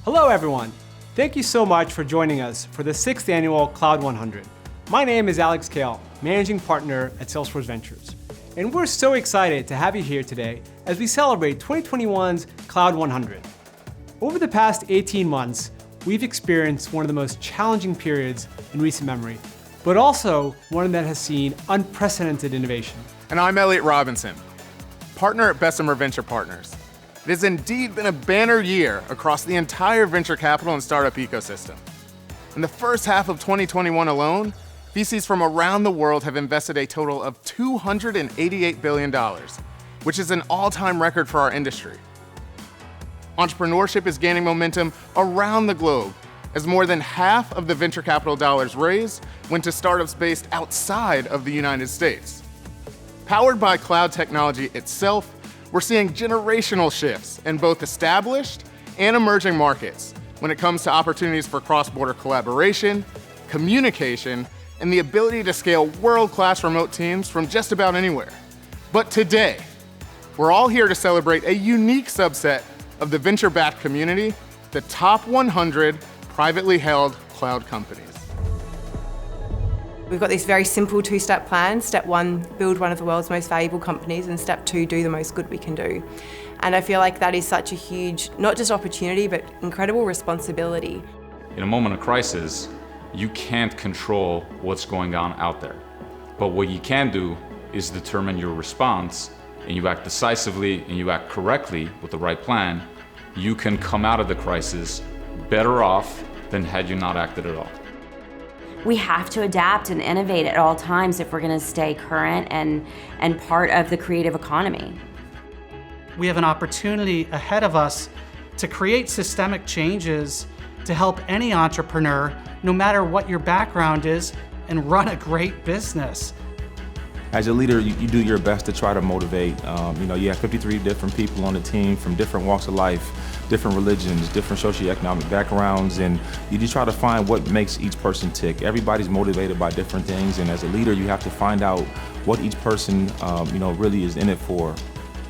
Hello everyone! Thank you so much for joining us for the 6th annual Cloud 100. My name is Alex Kale, Managing Partner at Salesforce Ventures. And we're so excited to have you here today as we celebrate 2021's Cloud 100. Over the past 18 months, we've experienced one of the most challenging periods in recent memory, but also one that has seen unprecedented innovation. And I'm Elliot Robinson, partner at Bessemer Venture Partners. It has indeed been a banner year across the entire venture capital and startup ecosystem. In the first half of 2021 alone, VCs from around the world have invested a total of $288 billion, which is an all-time record for our industry. Entrepreneurship is gaining momentum around the globe, as more than half of the venture capital dollars raised went to startups based outside of the United States. Powered by cloud technology itself, we're seeing generational shifts in both established and emerging markets when it comes to opportunities for cross-border collaboration, communication, and the ability to scale world-class remote teams from just about anywhere. But today, we're all here to celebrate a unique subset of the venture-backed community, the top 100 privately held cloud companies. We've got this very simple two-step plan. Step 1, build one of the world's most valuable companies, and step 2, do the most good we can do. And I feel like that is such a huge, not just opportunity, but incredible responsibility. In a moment of crisis, you can't control what's going on out there. But what you can do is determine your response, and you act decisively and you act correctly with the right plan. You can come out of the crisis better off than had you not acted at all. We have to adapt and innovate at all times if we're going to stay current and part of the creative economy. We have an opportunity ahead of us to create systemic changes to help any entrepreneur, no matter what your background is, and run a great business. As a leader, you do your best to try to motivate. You have 53 different people on the team from different walks of life, different religions, different socioeconomic backgrounds, and you just try to find what makes each person tick. Everybody's motivated by different things, and as a leader, you have to find out what each person, really is in it for.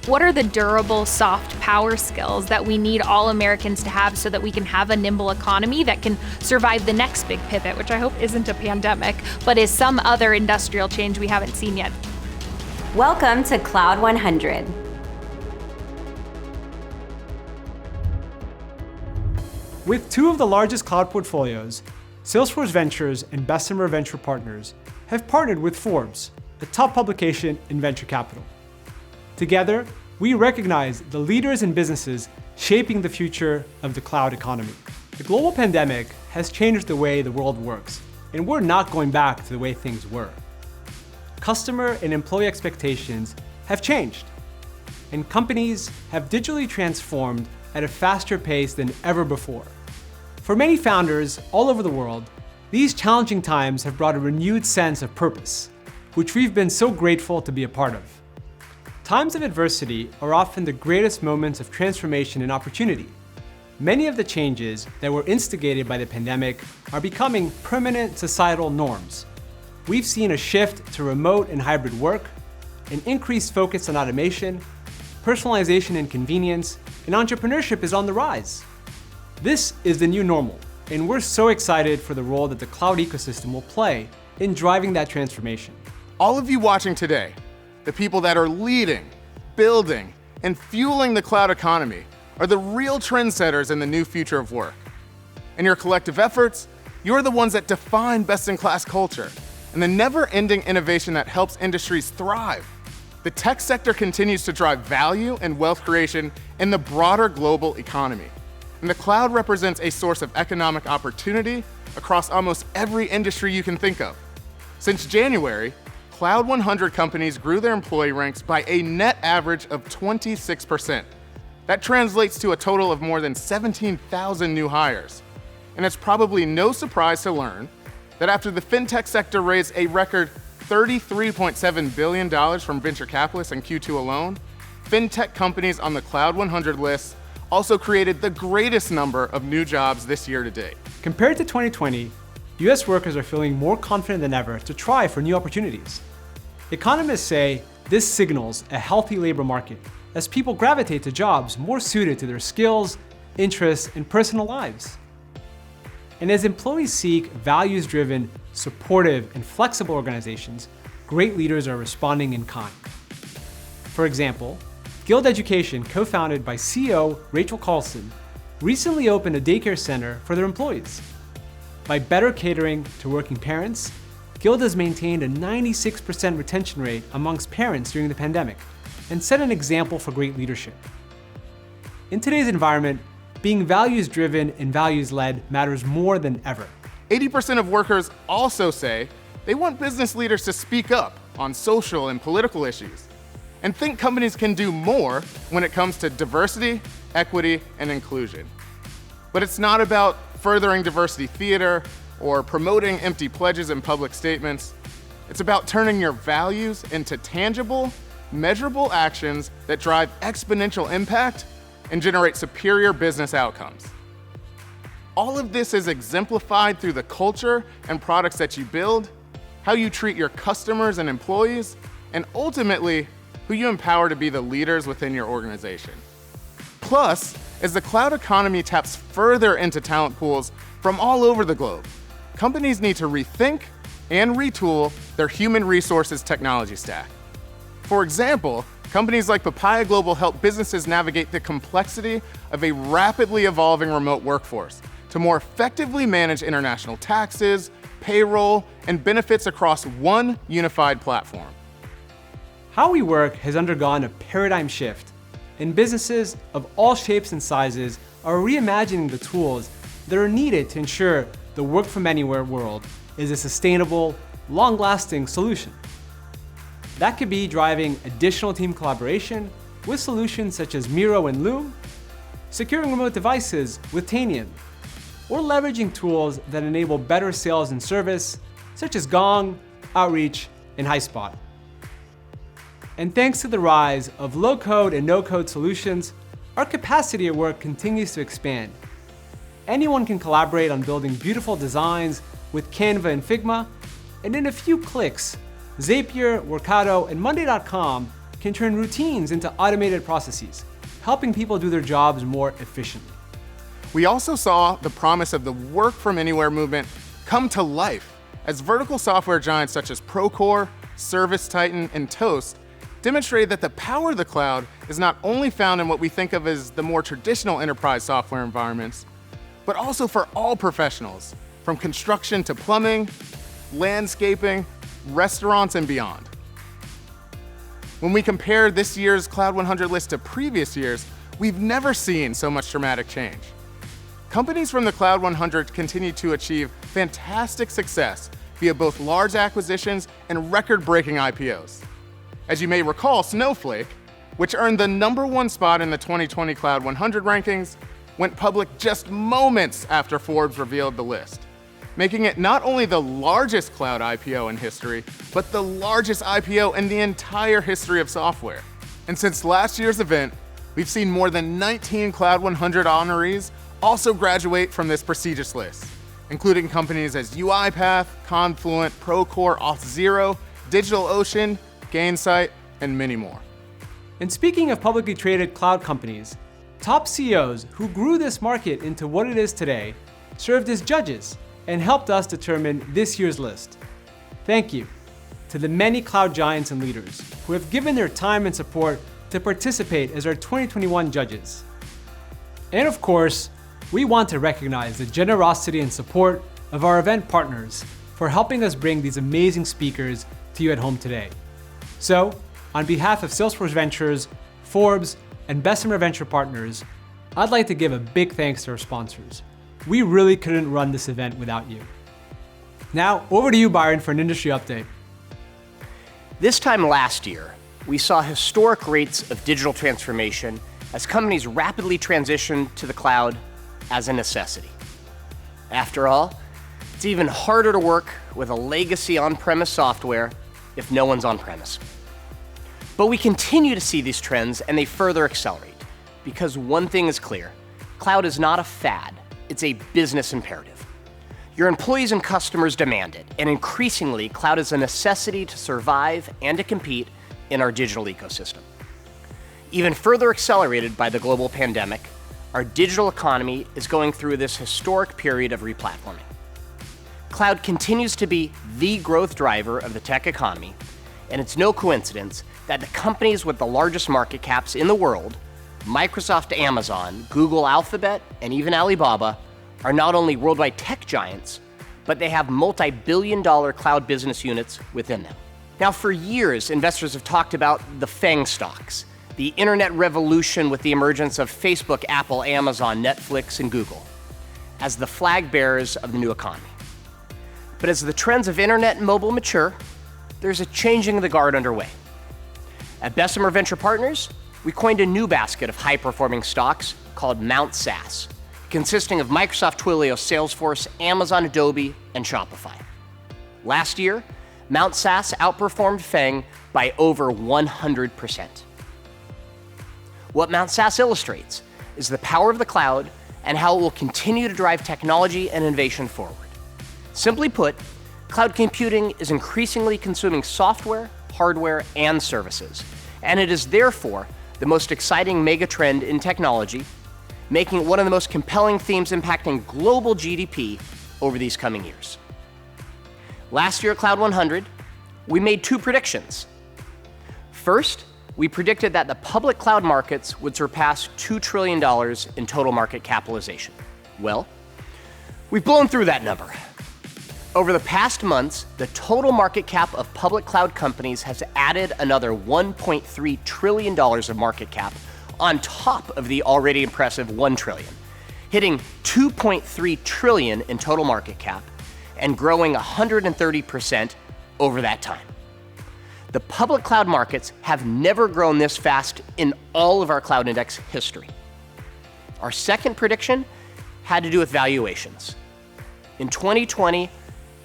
What are the durable, soft power skills that we need all Americans to have so that we can have a nimble economy that can survive the next big pivot, which I hope isn't a pandemic, but is some other industrial change we haven't seen yet? Welcome to Cloud 100. With two of the largest cloud portfolios, Salesforce Ventures and Bessemer Venture Partners have partnered with Forbes, the top publication in venture capital. Together, we recognize the leaders and businesses shaping the future of the cloud economy. The global pandemic has changed the way the world works, and we're not going back to the way things were. Customer and employee expectations have changed, and companies have digitally transformed at a faster pace than ever before. For many founders all over the world, these challenging times have brought a renewed sense of purpose, which we've been so grateful to be a part of. Times of adversity are often the greatest moments of transformation and opportunity. Many of the changes that were instigated by the pandemic are becoming permanent societal norms. We've seen a shift to remote and hybrid work, an increased focus on automation, personalization and convenience, and entrepreneurship is on the rise. This is the new normal, and we're so excited for the role that the cloud ecosystem will play in driving that transformation. All of you watching today, the people that are leading, building, and fueling the cloud economy are the real trendsetters in the new future of work. In your collective efforts, you're the ones that define best-in-class culture and the never-ending innovation that helps industries thrive. The tech sector continues to drive value and wealth creation in the broader global economy. And the cloud represents a source of economic opportunity across almost every industry you can think of. Since January, Cloud 100 companies grew their employee ranks by a net average of 26%. That translates to a total of more than 17,000 new hires. And it's probably no surprise to learn that after the fintech sector raised a record $33.7 billion from venture capitalists in Q2 alone, fintech companies on the Cloud 100 list also created the greatest number of new jobs this year to date. Compared to 2020, US workers are feeling more confident than ever to try for new opportunities. Economists say this signals a healthy labor market as people gravitate to jobs more suited to their skills interests, and personal lives. And as employees seek values-driven, supportive, and flexible organizations, great leaders are responding in kind. For example, Guild Education, co-founded by CEO Rachel Carlson, recently opened a daycare center for their employees. By better catering to working parents, Guild has maintained a 96% retention rate amongst parents during the pandemic and set an example for great leadership. In today's environment, being values-driven and values-led matters more than ever. 80% of workers also say they want business leaders to speak up on social and political issues, and think companies can do more when it comes to diversity, equity, and inclusion. But it's not about furthering diversity theater or promoting empty pledges and public statements. It's about turning your values into tangible, measurable actions that drive exponential impact and generate superior business outcomes. All of this is exemplified through the culture and products that you build, how you treat your customers and employees, and ultimately, who you empower to be the leaders within your organization. Plus, as the cloud economy taps further into talent pools from all over the globe, companies need to rethink and retool their human resources technology stack. For example, companies like Papaya Global help businesses navigate the complexity of a rapidly evolving remote workforce to more effectively manage international taxes, payroll, and benefits across one unified platform. How we work has undergone a paradigm shift, and businesses of all shapes and sizes are reimagining the tools that are needed to ensure the work from anywhere world is a sustainable, long-lasting solution. That could be driving additional team collaboration with solutions such as Miro and Loom, securing remote devices with Tanium, or leveraging tools that enable better sales and service, such as Gong, Outreach, and HighSpot. And thanks to the rise of low-code and no-code solutions, our capacity at work continues to expand. Anyone can collaborate on building beautiful designs with Canva and Figma, and in a few clicks, Zapier, Workato, and Monday.com can turn routines into automated processes, helping people do their jobs more efficiently. We also saw the promise of the work from anywhere movement come to life as vertical software giants such as Procore, ServiceTitan, and Toast demonstrated that the power of the cloud is not only found in what we think of as the more traditional enterprise software environments, but also for all professionals, from construction to plumbing, landscaping, restaurants, and beyond. When we compare this year's Cloud 100 list to previous years, we've never seen so much dramatic change. Companies from the Cloud 100 continue to achieve fantastic success via both large acquisitions and record-breaking IPOs. As you may recall, Snowflake, which earned the #1 spot in the 2020 Cloud 100 rankings, went public just moments after Forbes revealed the list, making it not only the largest cloud IPO in history, but the largest IPO in the entire history of software. And since last year's event, we've seen more than 19 Cloud 100 honorees also graduate from this prestigious list, including companies as UiPath, Confluent, Procore, Auth0, DigitalOcean, Gainsight, and many more. And speaking of publicly traded cloud companies, top CEOs who grew this market into what it is today served as judges and helped us determine this year's list. Thank you to the many cloud giants and leaders who have given their time and support to participate as our 2021 judges. And of course, we want to recognize the generosity and support of our event partners for helping us bring these amazing speakers to you at home today. So, on behalf of Salesforce Ventures, Forbes, and Bessemer Venture Partners, I'd like to give a big thanks to our sponsors. We really couldn't run this event without you. Now, over to you, Byron, for an industry update. This time last year, we saw historic rates of digital transformation as companies rapidly transitioned to the cloud as a necessity. After all, it's even harder to work with a legacy on-premise software if no one's on-premise. But we continue to see these trends, and they further accelerate, because one thing is clear: cloud is not a fad, it's a business imperative. Your employees and customers demand it, and increasingly, cloud is a necessity to survive and to compete in our digital ecosystem. Even further accelerated by the global pandemic, our digital economy is going through this historic period of replatforming. Cloud continues to be the growth driver of the tech economy, and it's no coincidence that the companies with the largest market caps in the world, Microsoft, Amazon, Google, Alphabet, and even Alibaba, are not only worldwide tech giants, but they have multi-billion-dollar cloud business units within them. Now, for years, investors have talked about the FANG stocks, the internet revolution with the emergence of Facebook, Apple, Amazon, Netflix, and Google, as the flag bearers of the new economy. But as the trends of internet and mobile mature, there's a changing of the guard underway. At Bessemer Venture Partners, we coined a new basket of high-performing stocks called Mount SaaS, consisting of Microsoft, Twilio, Salesforce, Amazon, Adobe, and Shopify. Last year, Mount SaaS outperformed FANG by over 100%. What Mount SaaS illustrates is the power of the cloud and how it will continue to drive technology and innovation forward. Simply put, cloud computing is increasingly consuming software, hardware, and services, and it is therefore the most exciting megatrend in technology, making it one of the most compelling themes impacting global GDP over these coming years. Last year at Cloud 100, we made two predictions. First, we predicted that the public cloud markets would surpass $2 trillion in total market capitalization. Well, we've blown through that number. Over the past months, the total market cap of public cloud companies has added another $1.3 trillion of market cap on top of the already impressive $1 trillion, hitting $2.3 trillion in total market cap and growing 130% over that time. The public cloud markets have never grown this fast in all of our Cloud Index history. Our second prediction had to do with valuations. In 2020,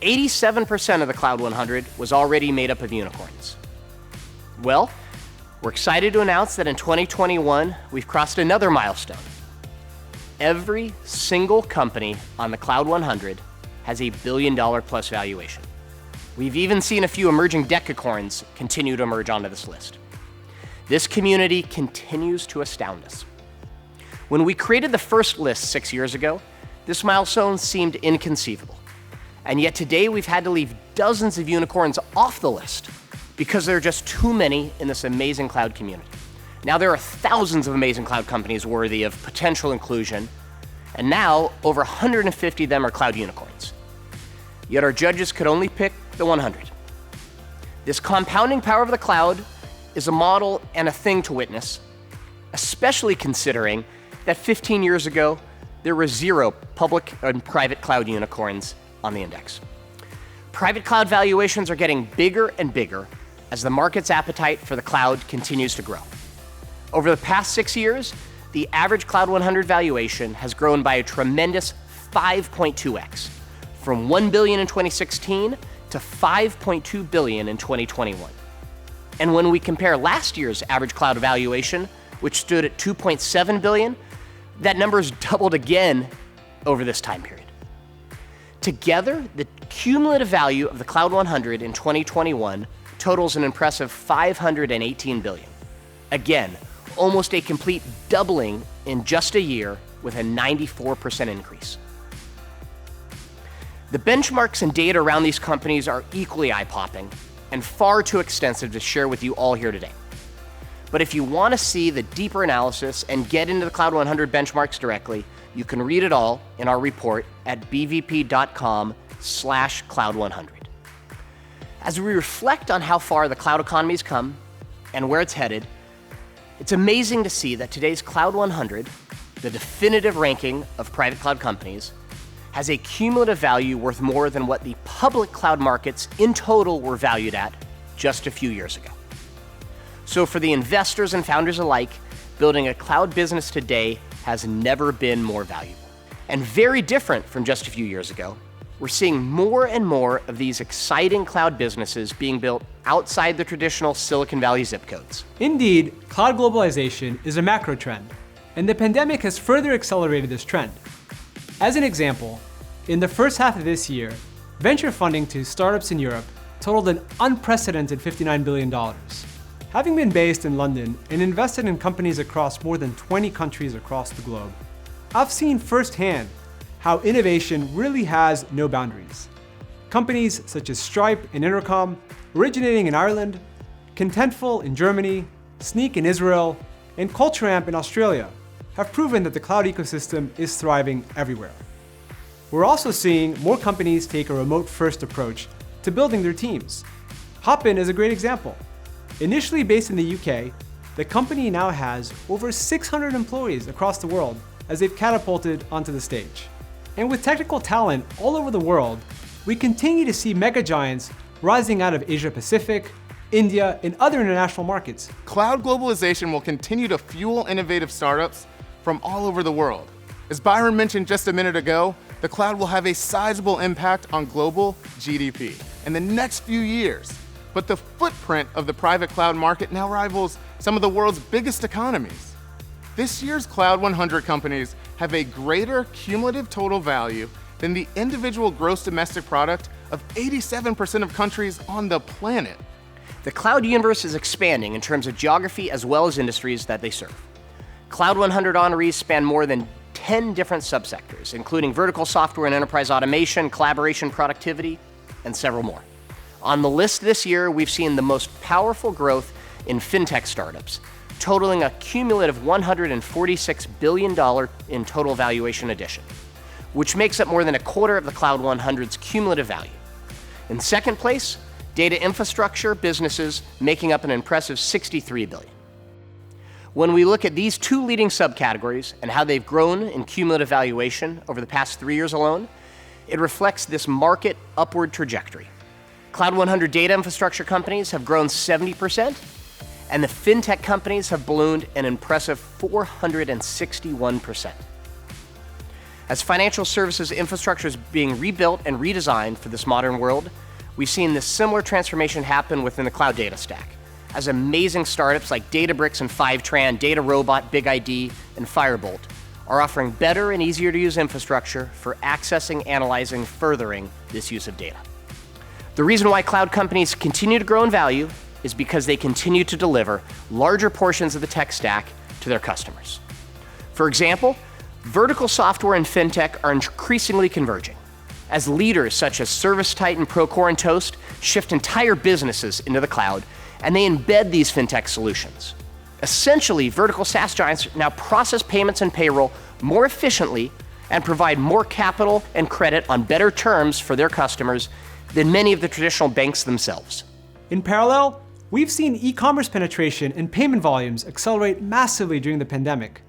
87% of the Cloud 100 was already made up of unicorns. Well, we're excited to announce that in 2021, we've crossed another milestone. Every single company on the Cloud 100 has a $1 billion plus valuation. We've even seen a few emerging decacorns continue to emerge onto this list. This community continues to astound us. When we created the first list 6 years ago, this milestone seemed inconceivable. And yet today we've had to leave dozens of unicorns off the list because there are just too many in this amazing cloud community. Now there are thousands of amazing cloud companies worthy of potential inclusion, and now over 150 of them are cloud unicorns. Yet our judges could only pick the 100. This compounding power of the cloud is a model and a thing to witness, especially considering that 15 years ago, there were 0 public and private cloud unicorns on the index. Private cloud valuations are getting bigger and bigger as the market's appetite for the cloud continues to grow. Over the past 6 years, the average Cloud 100 valuation has grown by a tremendous 5.2x, from $1 billion in 2016 to $5.2 billion in 2021. And when we compare last year's average cloud valuation, which stood at $2.7 billion, that number's doubled again over this time period. Together, the cumulative value of the Cloud 100 in 2021 totals an impressive $518 billion. Again, almost a complete doubling in just a year with a 94% increase. The benchmarks and data around these companies are equally eye-popping and far too extensive to share with you all here today. But if you want to see the deeper analysis and get into the Cloud 100 benchmarks directly, you can read it all in our report at bvp.com/cloud100. As we reflect on how far the cloud economy's come and where it's headed, it's amazing to see that today's Cloud 100, the definitive ranking of private cloud companies, has a cumulative value worth more than what the public cloud markets in total were valued at just a few years ago. So for the investors and founders alike, building a cloud business today has never been more valuable. And very different from just a few years ago, we're seeing more and more of these exciting cloud businesses being built outside the traditional Silicon Valley zip codes. Indeed, cloud globalization is a macro trend, and the pandemic has further accelerated this trend. As an example, in the first half of this year, venture funding to startups in Europe totaled an unprecedented $59 billion. Having been based in London and invested in companies across more than 20 countries across the globe, I've seen firsthand how innovation really has no boundaries. Companies such as Stripe and Intercom, originating in Ireland, Contentful in Germany, Sneak in Israel, and CultureAmp in Australia have proven that the cloud ecosystem is thriving everywhere. We're also seeing more companies take a remote-first approach to building their teams. Hopin is a great example. Initially based in the UK, the company now has over 600 employees across the world as they've catapulted onto the stage. And with technical talent all over the world, we continue to see mega giants rising out of Asia Pacific, India, and other international markets. Cloud globalization will continue to fuel innovative startups from all over the world. As Byron mentioned just a minute ago, the cloud will have a sizable impact on global GDP in the next few years. But the footprint of the private cloud market now rivals some of the world's biggest economies. This year's Cloud 100 companies have a greater cumulative total value than the individual gross domestic product of 87% of countries on the planet. The cloud universe is expanding in terms of geography as well as industries that they serve. Cloud 100 honorees span more than 10 different subsectors, including vertical software and enterprise automation, collaboration, productivity, and several more. On the list this year, we've seen the most powerful growth in fintech startups, totaling a cumulative $146 billion in total valuation addition, which makes up more than a quarter of the Cloud 100's cumulative value. In second place, data infrastructure businesses making up an impressive $63 billion. When we look at these two leading subcategories and how they've grown in cumulative valuation over the past 3 years alone, it reflects this market upward trajectory. Cloud 100 data infrastructure companies have grown 70%, and the fintech companies have ballooned an impressive 461%. As financial services infrastructure is being rebuilt and redesigned for this modern world, we've seen this similar transformation happen within the cloud data stack, as amazing startups like Databricks and Fivetran, DataRobot, BigID, and Firebolt are offering better and easier to use infrastructure for accessing, analyzing, furthering this use of data. The reason why cloud companies continue to grow in value is because they continue to deliver larger portions of the tech stack to their customers. For example, vertical software and fintech are increasingly converging, as leaders such as ServiceTitan, Procore, and Toast shift entire businesses into the cloud, and they embed these fintech solutions. Essentially, vertical SaaS giants now process payments and payroll more efficiently and provide more capital and credit on better terms for their customers than many of the traditional banks themselves. In parallel, we've seen e-commerce penetration and payment volumes accelerate massively during the pandemic.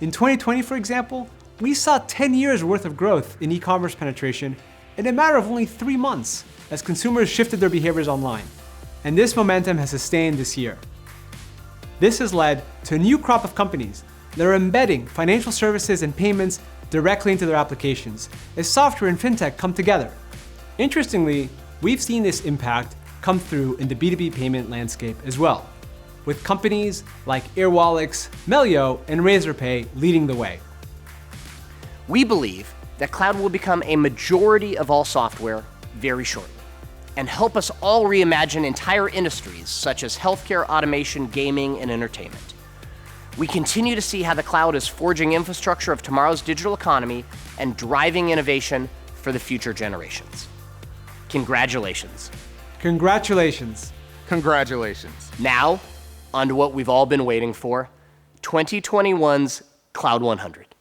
In 2020, for example, we saw 10 years worth of growth in e-commerce penetration in a matter of only 3 months as consumers shifted their behaviors online. And this momentum has sustained this year. This has led to a new crop of companies that are embedding financial services and payments directly into their applications as software and fintech come together. Interestingly, we've seen this impact come through in the B2B payment landscape as well, with companies like Airwallex, Melio, and Razorpay leading the way. We believe that cloud will become a majority of all software very shortly and help us all reimagine entire industries such as healthcare, automation, gaming, and entertainment. We continue to see how the cloud is forging infrastructure of tomorrow's digital economy and driving innovation for the future generations. Congratulations. Congratulations. Congratulations. Now, on to what we've all been waiting for, 2021's Cloud 100.